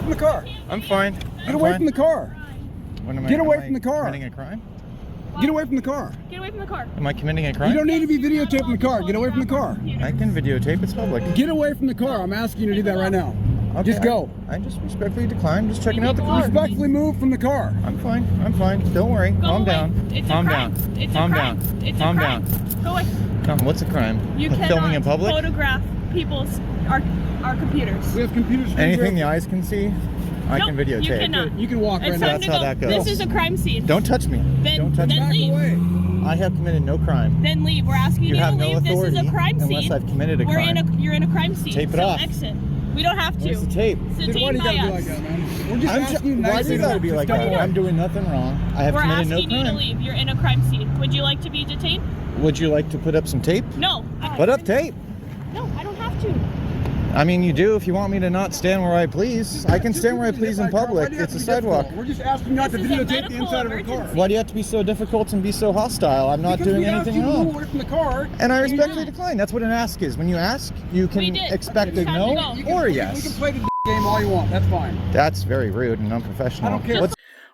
from the car. I'm fine. Get away from the car. Get away from the car. Committing a crime? Get away from the car. Get away from the car. Am I committing a crime? You don't need to be videotaping the car. Get away from the car. I can videotape. It's public. Get away from the car. I'm asking you to do that right now. Okay, Just go. I just respectfully decline. Just checking out the car. Respectfully move from the car. I'm fine. I'm fine. Don't worry. Calm down. Calm down. Calm down. Calm down. Go away. Come. What's a crime? You cannot filming in public? photograph people's our computers. We have computers. Anything the eyes can see, I can videotape. You cannot. You can walk right now. That's how that goes. This is a crime scene. Don't touch me. Don't touch then me. leave. Away. I have committed no crime. Then leave. We're asking you to have leave. no authority this is a crime scene. unless I've committed a crime. You're in a crime scene. Tape it so off. Exit. We don't have to. Where's the tape? It's Dude, why do you gotta be like that, man? We're just asking you Why nicely. do you gotta be like that? I'm doing nothing wrong. I have We're committed no asking you to crime. leave. You're in a crime scene. Would you like to be detained? Would you like to put up some tape? No. Put up tape. No, I don't have to. I mean, you do if you want me to not stand where I please. I can stand where I please in public. It's a sidewalk. We're just asking you not to videotape the inside of our car. Why do you have to be so difficult and be so hostile? I'm not doing anything Move wrong. away from the car. And I respectfully decline. That's what an ask is. When you ask, you can expect a no or a yes. We can play the game all you want. That's fine. That's very rude and unprofessional. I don't care.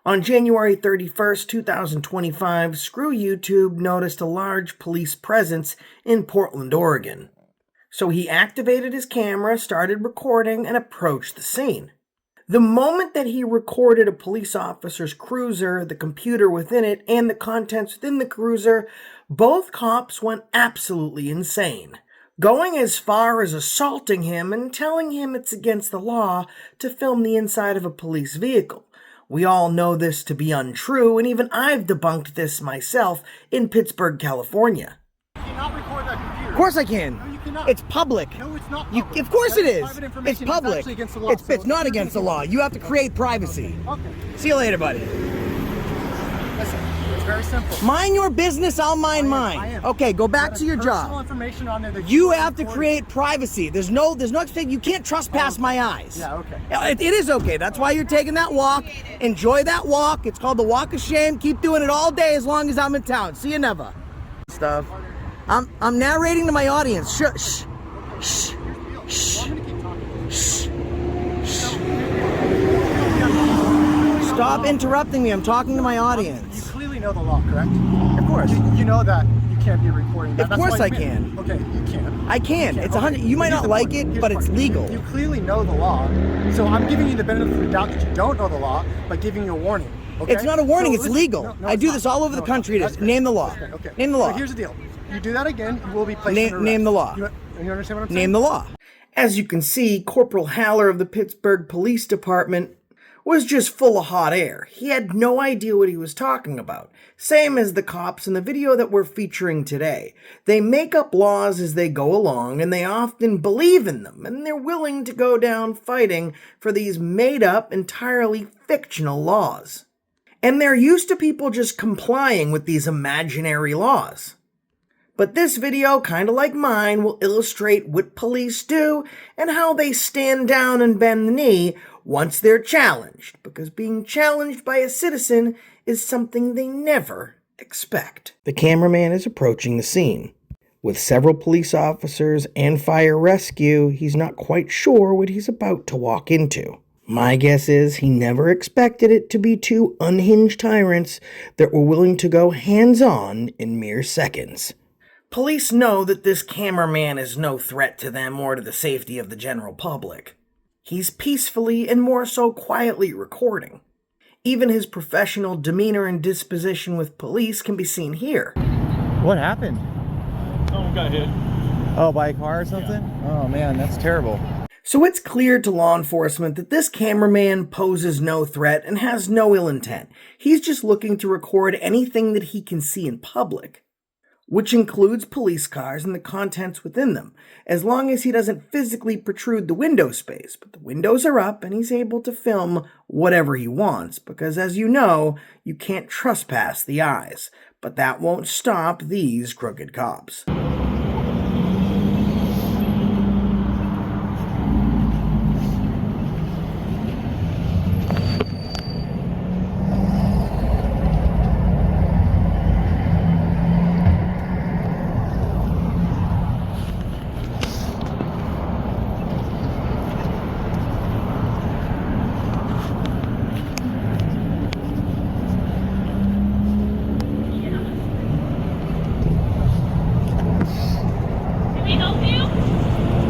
On January 31st, 2025, Screw YouTube noticed a large police presence in Portland, Oregon. So he activated his camera, started recording, and approached the scene. The moment that he recorded a police officer's cruiser, the computer within it, and the contents within the cruiser, both cops went absolutely insane, going as far as assaulting him and telling him it's against the law to film the inside of a police vehicle. We all know this to be untrue, and even I've debunked this myself in Pittsburgh, California. You cannot record that computer. Of course I can. No, you cannot. It's public. No, it's not public. Of course it is. Private information. It's public. It's against the law. It's not against the law. You have to create privacy. Okay. See you later, buddy. Listen, it's very simple. Mind your business, I'll mind I mine. am. Okay, go back That to is your personal job. information on there that You are have to recording. create privacy. There's no expectation. You can't trespass my eyes. Yeah, okay. It is okay. That's why you're taking that walk. Enjoy that walk. It's called the walk of shame. Keep doing it all day as long as I'm in town. See you never. Stuff. I'm narrating to my audience. Shh. Shh. Shh. Shh. Shh. Stop interrupting me. I'm talking to my You audience. clearly know the law, correct? Of course. You know that you can't be recording that. Of That's course why I you can. Okay, you can. I can. You It's okay. 100. You might Here's not the like point. it, Here's but the it's point. legal. You clearly know the law, so I'm giving you the benefit of the doubt that you don't know the law by giving you a warning. Okay? It's not a warning, So it's listen- legal. No, I it's do not. this all over the No, country. that's great. Name the law. That's great. Okay. Name the law. So here's the deal. You do that again, you will be placed in arrest. Name the law. You understand what I'm saying? Name the law. As you can see, Corporal Haller of the Pittsburgh Police Department was just full of hot air. He had no idea what he was talking about. Same as the cops in the video that we're featuring today. They make up laws as they go along, and they often believe in them, and they're willing to go down fighting for these made-up, entirely fictional laws. And they're used to people just complying with these imaginary laws. But this video, kinda like mine, will illustrate what police do and how they stand down and bend the knee once they're challenged, because being challenged by a citizen is something they never expect. The cameraman is approaching the scene. With several police officers and fire rescue, he's not quite sure what he's about to walk into. My guess is he never expected it to be two unhinged tyrants that were willing to go hands-on in mere seconds. Police know that this cameraman is no threat to them or to the safety of the general public. He's peacefully and more so quietly recording. Even his professional demeanor and disposition with police can be seen here. What happened? Someone got hit. Oh, by a car or something? Oh man, that's terrible. So it's clear to law enforcement that this cameraman poses no threat and has no ill intent. He's just looking to record anything that he can see in public, which includes police cars and the contents within them, as long as he doesn't physically protrude the window space. But the windows are up and he's able to film whatever he wants, because as you know, you can't trespass the eyes. But that won't stop these crooked cops.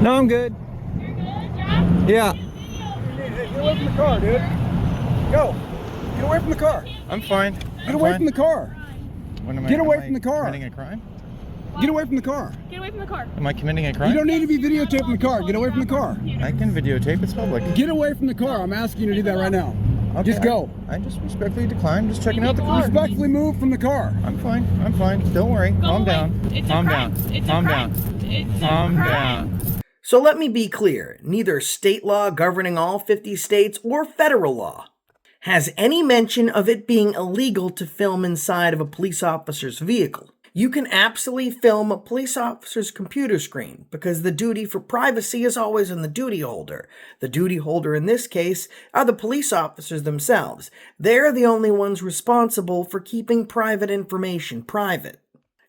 No, I'm good. You're good, Jack? Yeah, Get away from the car, dude. Go. Get away from the car. I'm fine. Get away from the car. Get away from the car. Committing a crime? Get away from the car. Get away from the car. Am I committing a You crime? don't need to be videotaping the car. Get away from the car. I can videotape. It's public. Get away from the car. I'm asking you to do that right now. Okay, Just go. I just respectfully decline. Just checking out the car. Respectfully move from the car. I'm fine. I'm fine. Don't worry. Go Calm away. down. It's Calm a down. crime. It's Calm a down. crime. It's Calm a crime. down. So let me be clear, neither state law governing all 50 states or federal law has any mention of it being illegal to film inside of a police officer's vehicle. You can absolutely film a police officer's computer screen because the duty for privacy is always on the duty holder. The duty holder in this case are the police officers themselves. They're the only ones responsible for keeping private information private.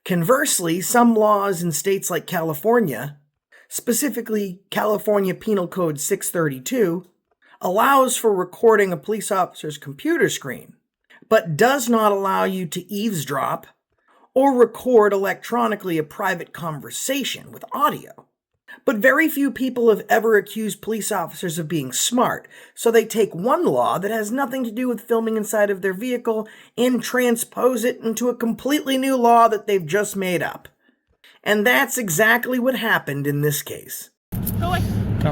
Conversely, some laws in states like California, specifically California Penal Code 632, allows for recording a police officer's computer screen, but does not allow you to eavesdrop or record electronically a private conversation with audio. But very few people have ever accused police officers of being smart, so they take one law that has nothing to do with filming inside of their vehicle and transpose it into a completely new law that they've just made up. And that's exactly what happened in this case. Go away.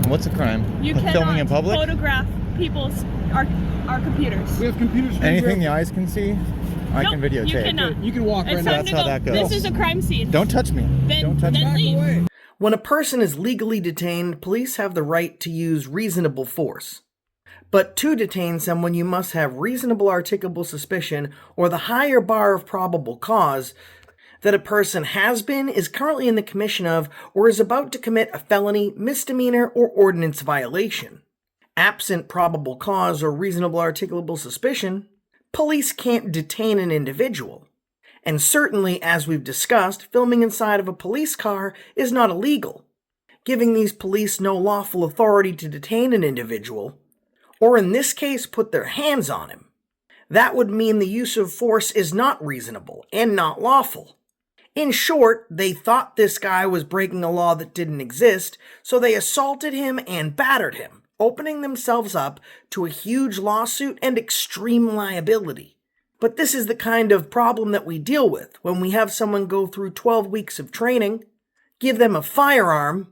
What's a crime? You cannot Filming in public? photograph people's our computers. We have computers. Anything the eyes can see, I Nope, can videotape. You cannot. You can walk right It's now. time That's to how go. that goes. This is a crime scene. Don't touch me. Then- Don't touch then me. leave. Away. When a person is legally detained, police have the right to use reasonable force. But to detain someone, you must have reasonable articulable suspicion or the higher bar of probable cause that a person has been, is currently in the commission of, or is about to commit a felony, misdemeanor, or ordinance violation. Absent probable cause or reasonable articulable suspicion, police can't detain an individual. And certainly, as we've discussed, filming inside of a police car is not illegal, giving these police no lawful authority to detain an individual, or in this case, put their hands on him. That would mean the use of force is not reasonable and not lawful. In short, they thought this guy was breaking a law that didn't exist, so they assaulted him and battered him, opening themselves up to a huge lawsuit and extreme liability. But this is the kind of problem that we deal with when we have someone go through 12 weeks of training, give them a firearm,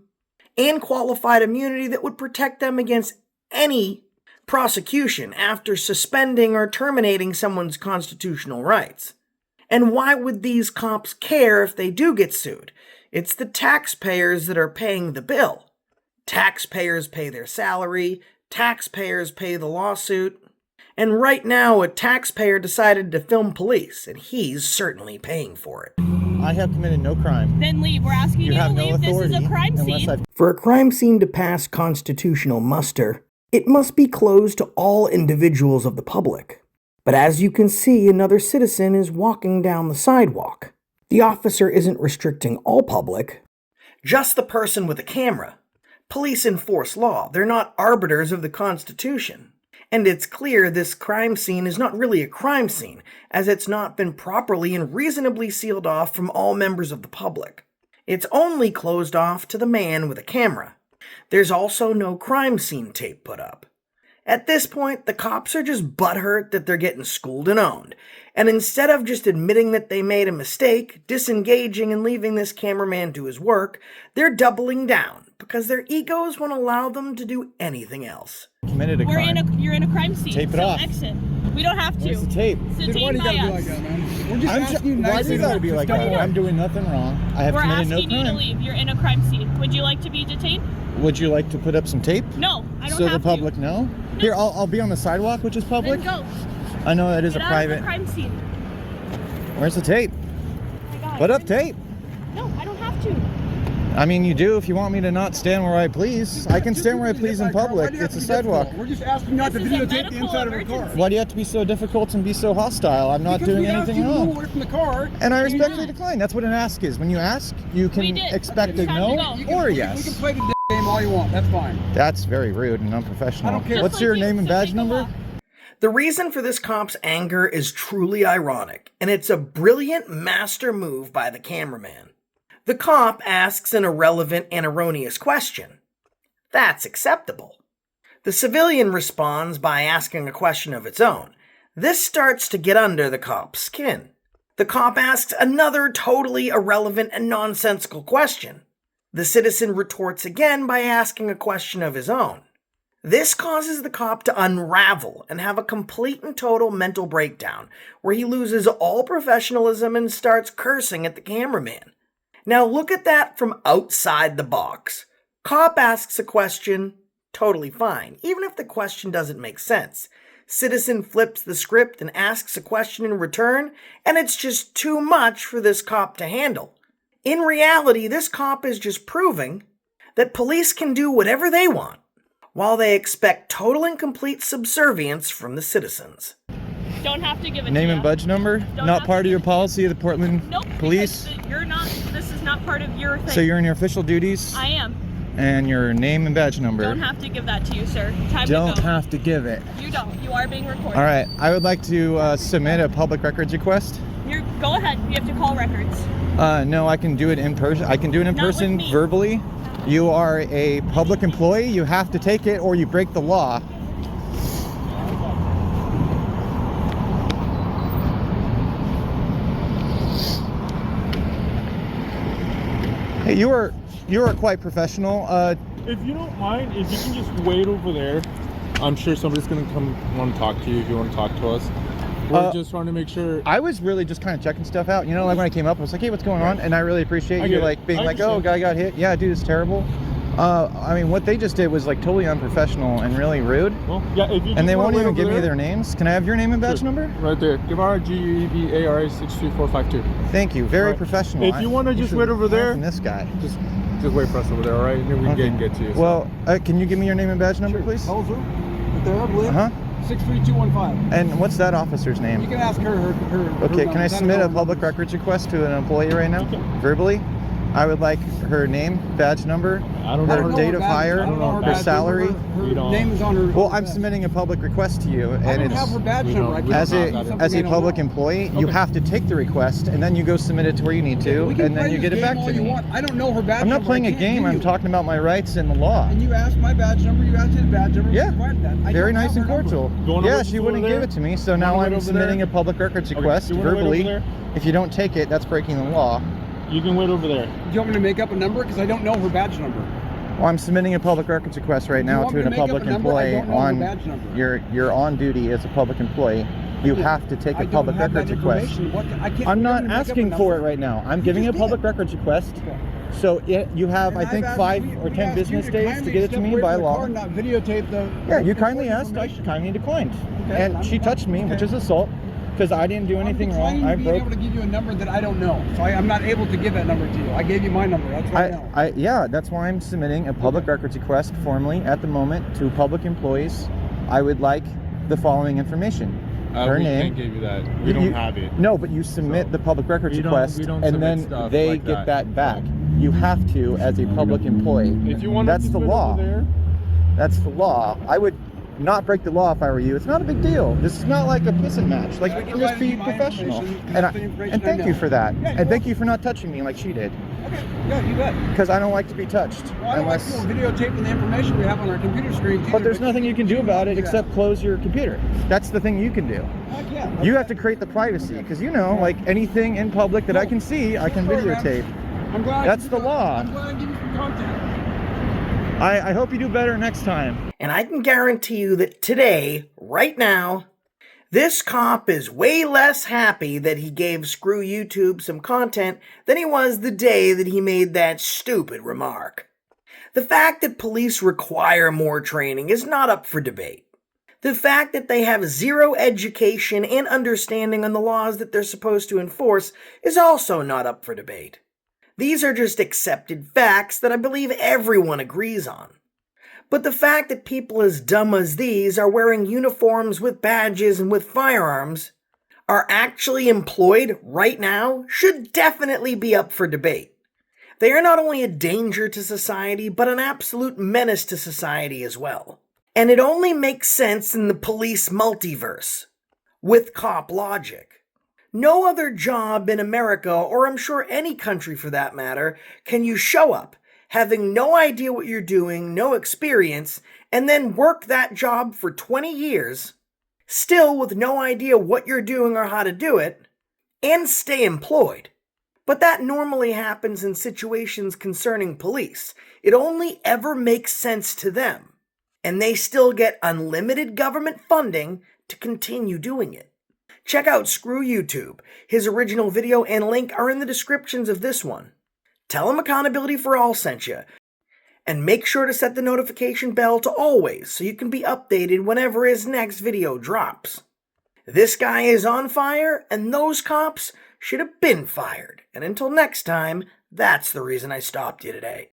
and qualified immunity that would protect them against any prosecution after suspending or terminating someone's constitutional rights. And why would these cops care if they do get sued? It's the taxpayers that are paying the bill. Taxpayers pay their salary, taxpayers pay the lawsuit, and right now a taxpayer decided to film police, and he's certainly paying for it. I have committed no crime. Then leave. We're asking you, have to no leave. This authority is a crime unless scene. I've For a crime scene to pass constitutional muster, it must be closed to all individuals of the public. But as you can see, another citizen is walking down the sidewalk. The officer isn't restricting all public, just the person with a camera. Police enforce law. They're not arbiters of the Constitution. And it's clear this crime scene is not really a crime scene, as it's not been properly and reasonably sealed off from all members of the public. It's only closed off to the man with a camera. There's also no crime scene tape put up. At this point, the cops are just butthurt that they're getting schooled and owned. And instead of just admitting that they made a mistake, disengaging and leaving this cameraman to his work, they're doubling down because their egos won't allow them to do anything else. committed a crime. You're in a crime scene. Tape it so off. Exit. We don't have to. Where's the tape? It's Dude, why detained do you by gotta be us. like that, man? We're just asking you Why nicely do you gotta be like step that? away. I'm doing nothing wrong. I have We're committed asking no you to crime. leave. You're in a crime scene. Would you like to be detained? Would you like to put up some tape? No, I don't So have the public to. know? Here, I'll be on the sidewalk, which is public. Then go. I know that is Get a out private. of the crime scene. Where's the tape? Oh my God. Put up tape. No, I don't have to. I mean, you do if you want me to not stand where I please. I can stand where I please in public. It's a sidewalk. We're just asking not to This is a videotape the medical inside of our car. emergency. Why do you have to be so difficult and be so hostile? I'm not Because doing we asked anything you to move wrong. away from the car. And I you respectfully didn't. decline. That's what an ask is. When you ask, you We can did. expect It's a time to no go. You can- or a We yes. can play the game all you want. That's fine. That's very rude and unprofessional. I don't care. What's Just your like you, name and so badge take a number? walk. The reason for this cop's anger is truly ironic, and it's a brilliant master move by the cameraman. The cop asks an irrelevant and erroneous question. That's acceptable. The civilian responds by asking a question of its own. This starts to get under the cop's skin. The cop asks another totally irrelevant and nonsensical question. The citizen retorts again by asking a question of his own. This causes the cop to unravel and have a complete and total mental breakdown, where he loses all professionalism and starts cursing at the cameraman. Now look at that from outside the box. Cop asks a question, totally fine, even if the question doesn't make sense. Citizen flips the script and asks a question in return, and it's just too much for this cop to handle. In reality, this cop is just proving that police can do whatever they want, while they expect total and complete subservience from the citizens. Don't have to give it Name to and you. badge number? Don't Not have part to of your give- policy of the Portland Nope. Police? because You're not. This is not part of your thing. So you're in your official duties? I am. And your name and badge number? Don't have to give that to you, sir. Time Don't to go. have to give it. You don't. You are being recorded. All right, I would like to submit a public records request. Go ahead. You have to call records. No, I can do it in person. I can do it in Not with person me. verbally. You are a public employee. You have to take it or you break the law. Hey, you are quite professional. If you don't mind, if you can just wait over there, I'm sure somebody's gonna come want to talk to you if you want to talk to us. We're just trying to make sure. I was really just kind of checking stuff out. You know, like when I came up, I was like, hey, what's going on? And I really appreciate you get it. like being I like, oh, understand. guy got hit. Yeah, dude, it's terrible. I mean, what they just did was like totally unprofessional and really rude. Well, yeah, if you And just they wanna won't wait even over give me there- their names. Can I have your name and badge Sure. number? Right there. Guevara, G-U-E-V-A-R-A 63452. Thank you. Very Right. professional. If you wanna just should wait over learn there- from this guy. Just wait for us over there, all right? And then we Okay. can get to you. so. Well, can you give me your name and badge number, please? How's her? Right there, I believe. Uh-huh. 63215. And what's that officer's You name? can ask her. Okay, can I number. submit a don't know. public records request to an employee right now? Okay. Verbally? I would like her name, badge number, I don't know her her date her of badge- hire, I don't know her badge number. salary. Her You don't- name is on her. Well, I'm badge. submitting a public request to you, I and don't it's have her badge We number. don't- I we can't as don't a have that. something as I a don't public know. employee, you Okay. have to take the request, and then you go submit it to where you need to, We can and then play you this get it game back all to you me. want. I don't know her badge I'm not number. playing I a can't game. give I'm you. talking about my rights and the law. And you asked my badge number. You asked his badge number. Yeah. You provided that. I Very don't nice have and her number. cordial. You wanna Yeah, wait she just wouldn't over give there? it to me, so You now wanna wait I'm over submitting there? a public records Okay, request you wanna wait over verbally. there? If you don't take it, that's breaking the law. You can wait over there. Do you want me to make up a number? Because I don't know her badge number. Well, I'm submitting a public records request right You now want to me to a make up public a number? I employee don't know her on badge number. you're on duty as a public employee. You Yeah. have to take I a don't public have that records request. information. What, I can't, I'm you not want me to make up a asking for it number? right now. I'm giving you a just public did. records request. Okay. So you have, And I I've think, asked- 5 we or 10 asked you business to days to kindly get it to step me away by from the law. car and not videotape the. Yeah, you the kindly asked, I information. kindly declined. Okay, And I'm- she touched me, which okay. is assault, because I didn't do anything I'm wrong. declining I being able broke. to give you a number that I don't know, so I'm not able to give that number to you. I gave you my number. That's what I know. Yeah, that's why I'm submitting a public records request formally at the moment to public employees. I would like the following information. Her We name. can't give you that. We You- don't you- have it. No, but you submit So, the public records we don't- request, we don't and submit then stuff they like get that. that back. You have to as a public employee. If you want That's to the wait law. over there, That's the law. I would not break the law if I were you. It's not a big deal. This is not like a pissing match. Like, we can just be provided you my professional. information, And, that's the information and I thank know. you for that. Yeah, you're And thank you for not touching me like she did. Okay, yeah, you bet. Because I don't like to be touched. Well, I don't like people videotaping the information we have on our computer screens. But either, there's nothing you can do about it except close your computer. That's the thing you can do. Heck yeah. You have to create the privacy, because you know, like anything in public that I can see, I can Sure, man. videotape. I'm glad I That's give the you- law. I'm glad I give you some content. I hope you do better next time. And I can guarantee you that today, right now, this cop is way less happy that he gave Screw YouTube some content than he was the day that he made that stupid remark. The fact that police require more training is not up for debate. The fact that they have zero education and understanding on the laws that they're supposed to enforce is also not up for debate. These are just accepted facts that I believe everyone agrees on. But the fact that people as dumb as these are wearing uniforms with badges and with firearms are actually employed right now should definitely be up for debate. They are not only a danger to society, but an absolute menace to society as well. And it only makes sense in the police multiverse, with cop logic. No other job in America, or I'm sure any country for that matter, can you show up, having no idea what you're doing, no experience, and then work that job for 20 years, still with no idea what you're doing or how to do it, and stay employed. But that normally happens in situations concerning police. It only ever makes sense to them, and they still get unlimited government funding to continue doing it. Check out Screw YouTube. His original video and link are in the descriptions of this one. Tell him Accountability for All sent you. And make sure to set the notification bell to always so you can be updated whenever his next video drops. This guy is on fire, and those cops should have been fired. And until next time, that's the reason I stopped you today.